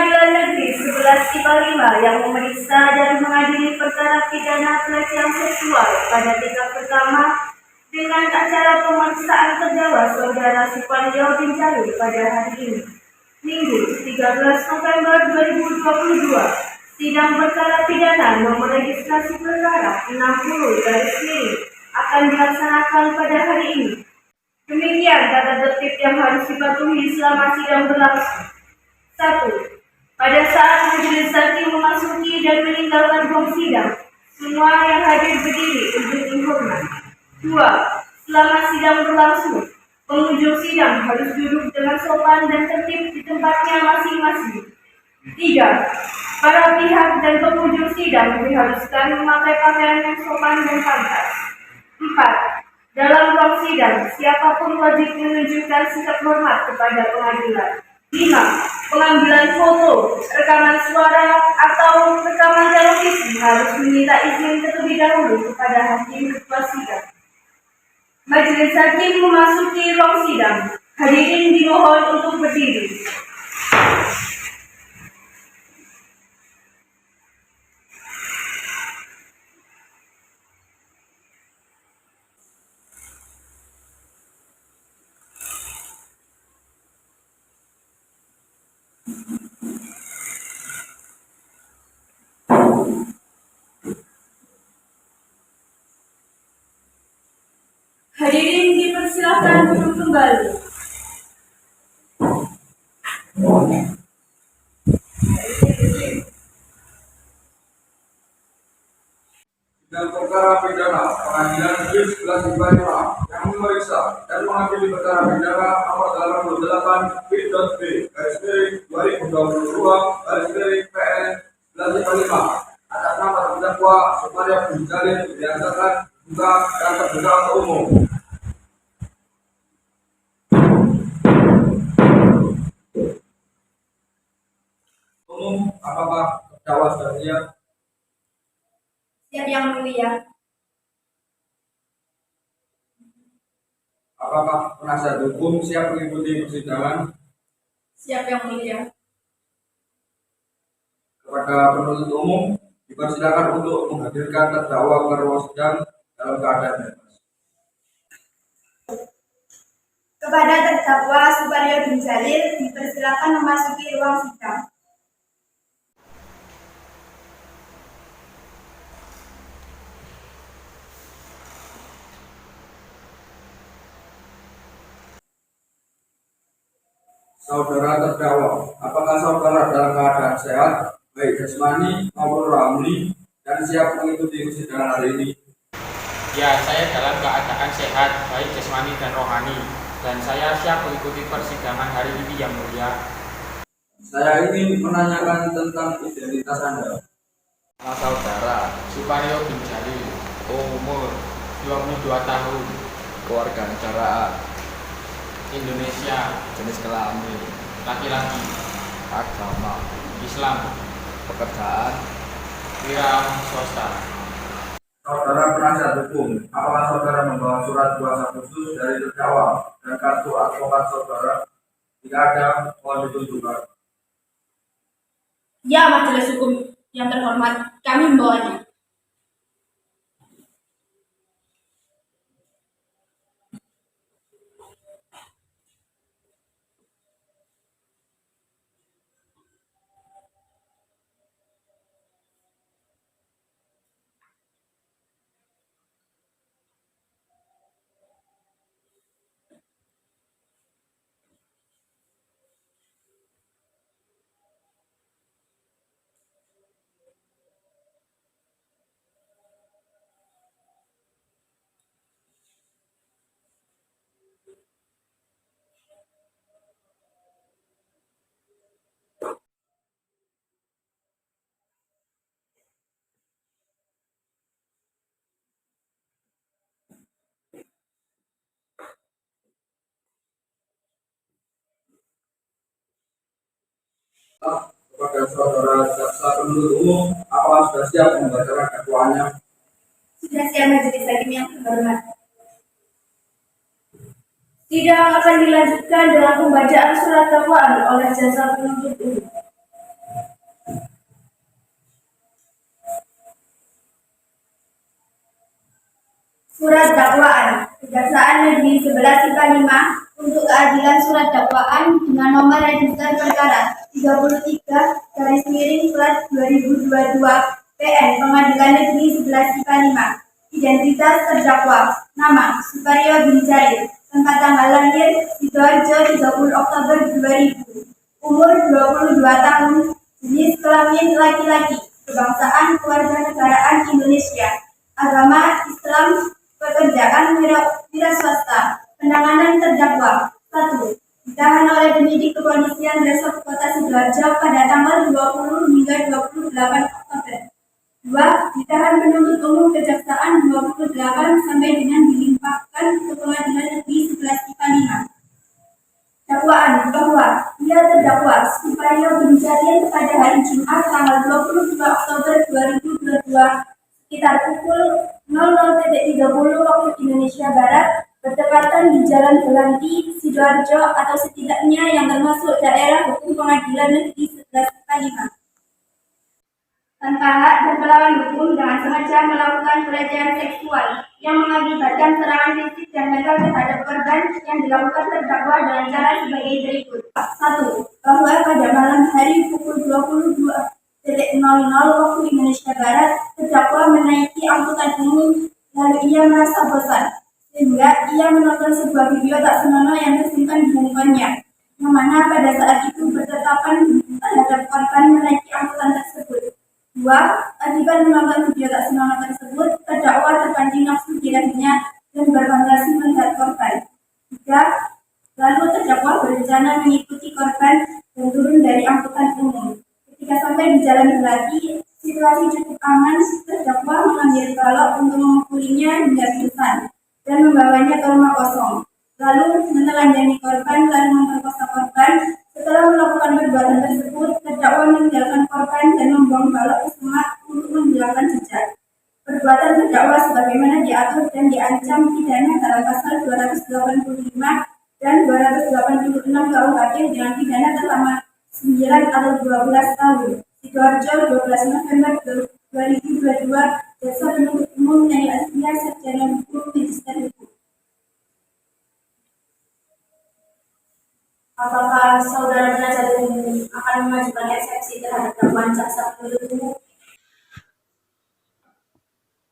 Pengadilan Negeri 11 yang memeriksa dan mengadili perkara pidana pelecehan seksual pada tingkat pertama dengan acara pemeriksaan terdakwa Saudara Suparyo bin Jalil pada hari ini, Minggu 13 November 2022. Sidang perkara pidana nomor registrasi perkara 60 akan dilaksanakan pada hari ini. Demikian tata tertib yang harus dipatuhi selama sidang berlangsung. 1. Pada saat majelis hakim memasuki dan meninggalkan ruang sidang, semua yang hadir berdiri untuk dihormat. 2. Selama sidang berlangsung, pengunjung sidang harus duduk dengan sopan dan tertib di tempatnya masing-masing. 3. Para pihak dan pengunjung sidang diharuskan memakai pakaian yang sopan dan pantas. 4. Dalam ruang sidang, siapapun wajib menunjukkan sikap hormat kepada pengadilan. 5. Pengambilan foto, rekaman suara, atau rekaman televisi harus meminta izin terlebih dahulu kepada hakim ketua sidang. Majelis hakim memasuki ruang sidang. Hadirin dimohon untuk berdiri. Hadirin dipersilakan duduk kembali. Sidang perkara pidana Pengadilan Negeri 11 yang memeriksa dan mengadili perkara pidana nomor 88 P.B /2022/PN 1155 atas nama terdakwa Suparyo bin Jalil dinyatakan buka dan terbuka untuk umum. Apakah terdakwa sudah siap? Siap yang mulia. Apakah penasihat hukum siap mengikuti persidangan? Siap yang mulia. Kepada penuntut umum dipersilakan untuk menghadirkan terdakwa ke ruang sidang dalam keadaan bebas. Kepada terdakwa Suparyo bin Jalil dipersilakan memasuki ruang sidang. Saudara terdakwa, apakah saudara dalam keadaan sehat, baik jasmani maupun rohani, dan siap mengikuti persidangan hari ini? Ya, saya dalam keadaan sehat, baik jasmani dan rohani, dan saya siap mengikuti persidangan hari ini yang mulia. Saya ingin menanyakan tentang identitas Anda. Nama saudara Suparyo bin Jalil, umur 22 tahun, kewarganegaraan, Indonesia, jenis kelamin, laki-laki, agama, Islam, pekerjaan, wira swasta. Saudara penasihat hukum, apakah saudara membawa surat kuasa khusus dari terdakwa dan kartu advokat saudara? Jika ada, mohon ditunjukkan. Ya, majelis hukum yang terhormat, kami membawanya. Kepada saudara jaksa penuntut umum, apakah sudah siap membacakan dakwaannya? Sudah siap majelis hakim yang terhormat. Sidang akan dilanjutkan dengan pembacaan surat dakwaan oleh jaksa penuntut umum. 11 IPA 5 untuk keadilan surat dakwaan dengan nomor register perkara 33/2022 PN Pengadilan Negeri 11 IPA 5. Identitas terdakwa: nama Suparyo bin Jalil, tempat tanggal lahir Sidoarjo 30 Oktober 2000, umur 22 tahun, jenis kelamin laki-laki, kebangsaan kewarganegaraan Indonesia, agama Islam, pekerjaan wira swasta. Penanganan terdakwa: 1. Ditahan oleh penyidik kepolisian Resort Kota Sidoarjo pada tanggal 20 hingga 28 Oktober. 2. Ditahan penuntut umum Kejaksaan 28 sampai dengan dilimpahkan ke Pengadilan Negeri 11 IPA 5. Dakwaan bahwa ia terdakwa Suparyo bin Jalil pada hari Jumat tanggal 22 Oktober 2022 sekitar pukul 00.30 waktu Indonesia Barat bertepatan di Jalan Belanti, Sidoarjo atau setidaknya yang termasuk daerah hukum Pengadilan Negeri 11 IPA 5. Tanpa hak dan melawan hukum dengan sengaja melakukan pelecehan seksual yang mengakibatkan serangan fisik dan mental terhadap korban yang dilakukan terdakwa dengan cara sebagai berikut. 1. Bahwa pada malam hari pukul 22.00 waktu Indonesia Barat, terdakwa menaiki angkutan umum lalu ia merasa bosan sehingga ia menonton sebuah video tak senonoh yang tersimpan di handphonenya, yang mana pada saat itu bertetapan terhadap korban menaiki angkutan tersebut. 2. Akibat menonton video tak senonoh tersebut, terdakwa terpancing nafsu dirinya dan berfantasi melihat korban. 3. Lalu terdakwa berencana mengikuti korban dan turun dari angkutan umum. Ketika sampai di Jalan Belati, situasi cukup aman. Terdakwa mengambil balok untuk memukulinya hingga pingsan dan membawanya ke rumah kosong. Lalu menelanjangi korban lalu memperkosa korban. Setelah melakukan perbuatan tersebut, terdakwa meninggalkan korban dan membuang balok ke semak untuk menghilangkan jejak. Perbuatan terdakwa sebagaimana diatur dan diancam pidana dalam pasal 285 dan 286 KUHP dengan pidana selama 9 atau 12 tahun. Sidoarjo, 12 November 2022, Jaksa Penuntut Umum Nani Asia, Sarjana Hukum, Magister Hukum. Apakah saudara penasihat umum akan mengajukan eksepsi terhadap dakwaan jaksa penuntut umum?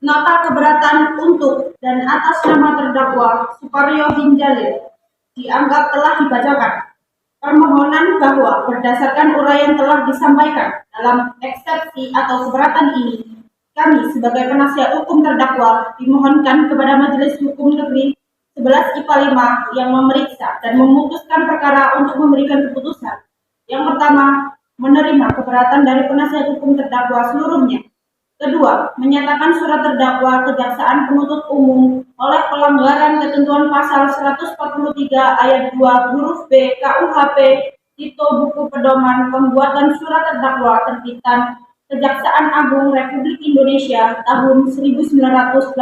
Nota keberatan untuk dan atas nama terdakwa Suparyo bin Jalil dianggap telah dibacakan. Permohonan bahwa berdasarkan uraian telah disampaikan dalam eksepsi atau keberatan ini, kami sebagai penasihat hukum terdakwa dimohonkan kepada Majelis Hukum Negeri 11 IPA 5 yang memeriksa dan memutuskan perkara untuk memberikan keputusan. Yang pertama, menerima keberatan dari penasihat hukum terdakwa seluruhnya. Kedua, menyatakan surat terdakwa Kejaksaan Penuntut Umum oleh pelanggaran ketentuan pasal 143 ayat 2 huruf B KUHP Tito Buku Pedoman Pembuatan Surat Terdakwa Terbitan Kejaksaan Agung Republik Indonesia tahun 1985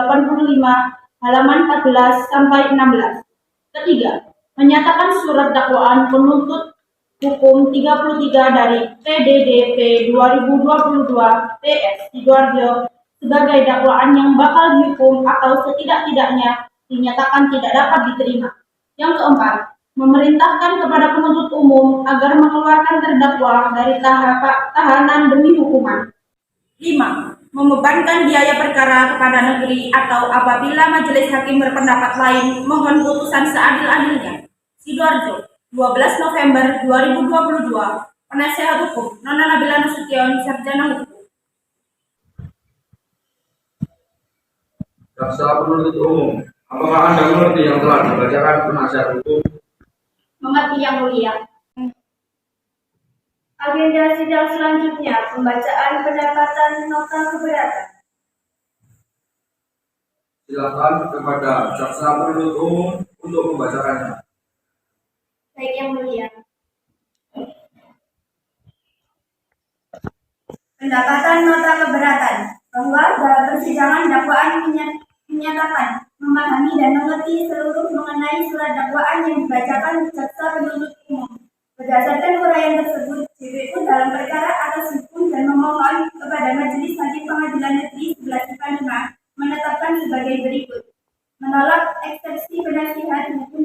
halaman 14 sampai 16. Ketiga, menyatakan surat dakwaan penuntut hukum 33 dari PDDP 2022 PS Sidoarjo sebagai dakwaan yang bakal dihukum atau setidak-tidaknya dinyatakan tidak dapat diterima. Yang keempat, memerintahkan kepada penuntut umum agar mengeluarkan terdakwa dari tahanan demi hukuman. 5. Membebankan biaya perkara kepada negeri atau apabila majelis hakim berpendapat lain mohon putusan seadil-adilnya. Sidoarjo, 12 November 2022. Penasihat hukum Nona Nabila Nasution, Sarjana Hukum. Jaksa penuntut umum, apakah Anda mengerti yang telah dibacakan penasihat hukum? Mengerti yang mulia. Agenda sidang selanjutnya, pembacaan pendapatan nota keberatan. Silakan kepada jaksa penuntut umum untuk membacakannya. Baik yang mulia. Pendapatan nota keberatan bahwa dalam persidangan dakwaan menyatakan memahami dan mengerti seluruh mengenai surat dakwaan yang dibacakan jaksa penuntut umum. Berdasarkan uraian tersebut, JPU dalam perkara atas hukum dan memohon kepada Majelis Hakim Pengadilan Negeri 11 IPA 5 menetapkan sebagai berikut: menolak eksepsi penasihat hukum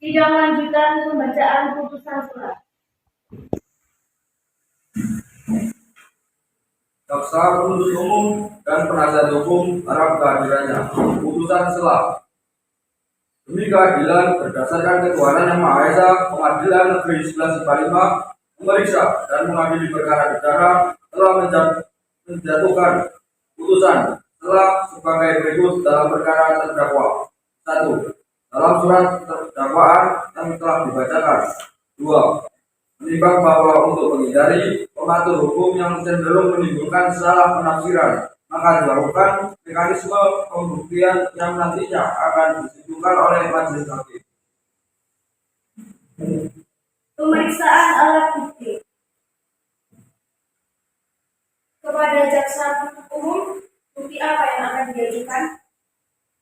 Sidang lanjutan pembacaan putusan surat. Jaksa penuntut umum dan penasihat hukum harap kehadirannya. Putusan selah. Demi keadilan berdasarkan ketuhanan yang Maha Esa, Pengadilan Negeri 11 Simalima memeriksa dan mengadili perkara pidana telah menjatuhkan putusan selah sebagai berikut dalam perkara terdakwa. 1. Dalam surat dakwaan yang telah dibacakan. 2. Menimbang bahwa untuk menghindari pematur hukum yang cenderung menimbulkan salah penafsiran, maka dilakukan mekanisme pembuktian yang nantinya akan ditentukan oleh majelis hakim. Pemeriksaan alat bukti. Kepada jaksa penuntut umum, bukti apa yang akan diajukan?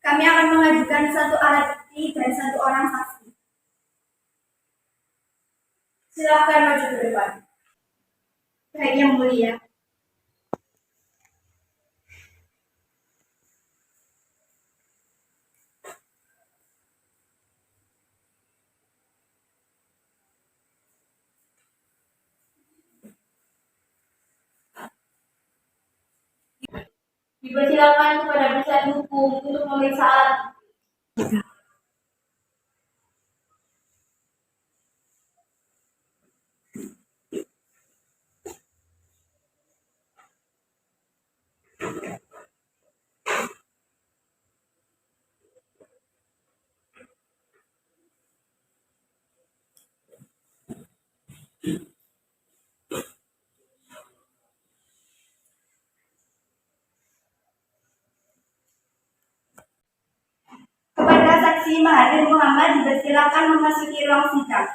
Kami akan mengajukan satu alat bukti dan satu orang saksi. Silakan maju ke depan. Baik, Yang Mulia. Dipersilakan kepada penasihat hukum untuk memeriksa alat bukti. Kepada saksi Mahathir Muhammad dipersilakan memasuki ruang sidang.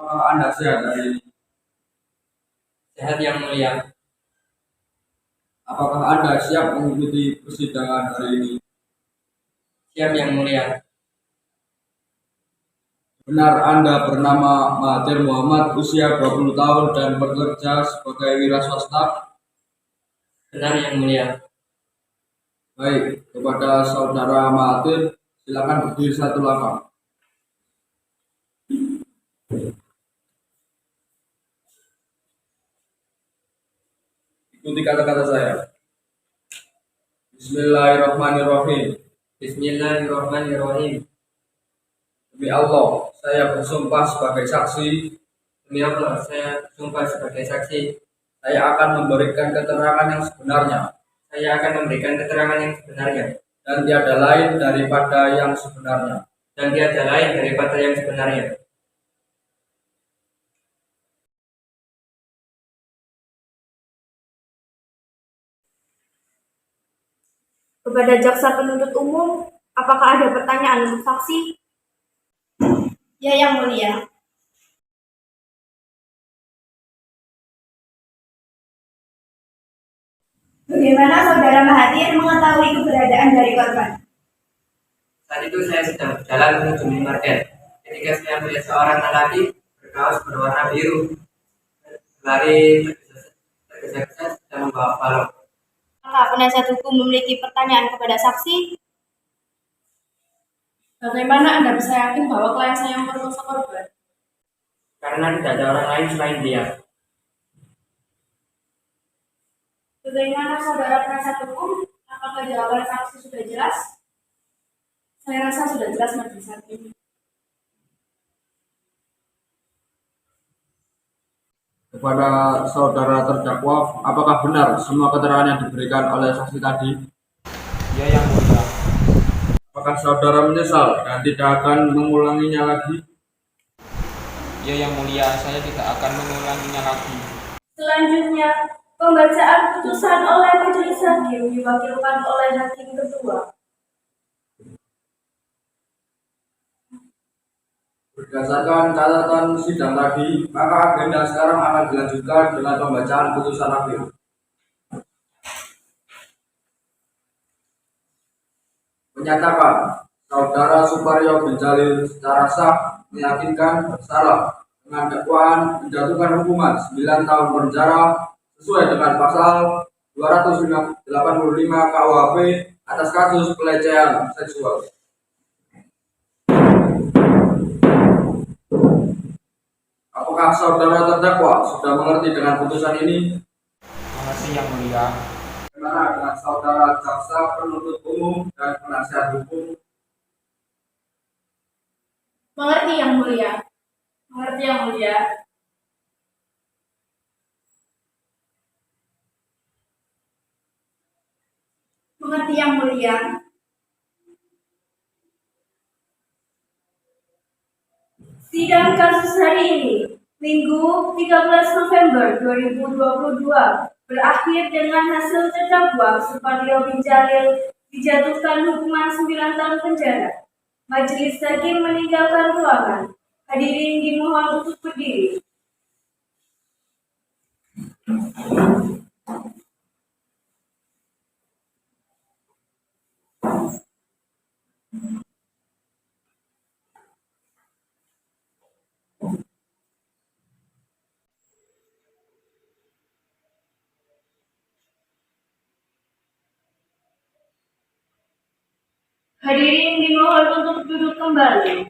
Anda sehat hari ini? Sehat Yang Mulia. Apakah Anda siap mengikuti persidangan hari ini? Siap Yang Mulia. Benar Anda bernama Mahathir Muhammad, usia 20 tahun dan bekerja sebagai wira swasta? Benar Yang Mulia. Baik, kepada saudara Mahathir, silakan berdiri satu langkah. Ikuti kata-kata saya. Bismillahirrahmanirrahim. Bismillahirrahmanirrahim. Demi Allah, saya bersumpah sebagai saksi. Demi Allah, saya bersumpah sebagai saksi. Saya akan memberikan keterangan yang sebenarnya. Saya akan memberikan keterangan yang sebenarnya. Dan tiada lain daripada yang sebenarnya. Dan tiada lain daripada yang sebenarnya. Kepada jaksa penuntut umum, apakah ada pertanyaan untuk saksi? Ya, Yang Mulia. Bagaimana saudara Mahathir mengetahui keberadaan dari korban? Saat itu saya sedang berjalan menuju minimarket. Ketika saya melihat seorang lelaki berkaos berwarna biru berlari tergesa-gesa dan membawa balok. Apakah penasihat hukum memiliki pertanyaan kepada saksi? Bagaimana Anda bisa yakin bahwa klien saya memperkosa korban? Karena tidak ada orang lain selain dia. Bagaimana saudara penasihat hukum? Apakah jawaban saksi sudah jelas? Saya rasa sudah jelas majelis hakim. Kepada saudara terdakwa, apakah benar semua keterangan yang diberikan oleh saksi tadi? Ya Yang Mulia. Apakah saudara menyesal dan tidak akan mengulanginya lagi? Ya Yang Mulia, saya tidak akan mengulanginya lagi. Selanjutnya, pembacaan putusan oleh majelis hakim diwakilkan oleh hakim ketua. Berdasarkan catatan sidang tadi, maka agenda sekarang akan dilanjutkan dengan pembacaan putusan hakim. Menyatakan Saudara Suparyo bin Jalil secara sah meyakinkan bersalah dengan dakwaan menjatuhkan hukuman 9 tahun penjara sesuai dengan pasal 285 KUHP atas kasus pelecehan seksual. Apakah saudara terdakwa sudah mengerti dengan putusan ini? Makasih Yang Mulia. Bagaimana dengan saudara jaksa penuntut umum dan penasihat hukum? Mengerti Yang Mulia. Mengerti Yang Mulia. Mengerti Yang Mulia. Sidang kasus hari ini, Minggu 13 November 2022, berakhir dengan hasil terdakwa Suparyo bin Jalil dijatuhkan hukuman 9 tahun penjara. Majelis hakim meninggalkan ruangan. Hadirin dimohon untuk berdiri. Hadirin dimohon untuk duduk kembali.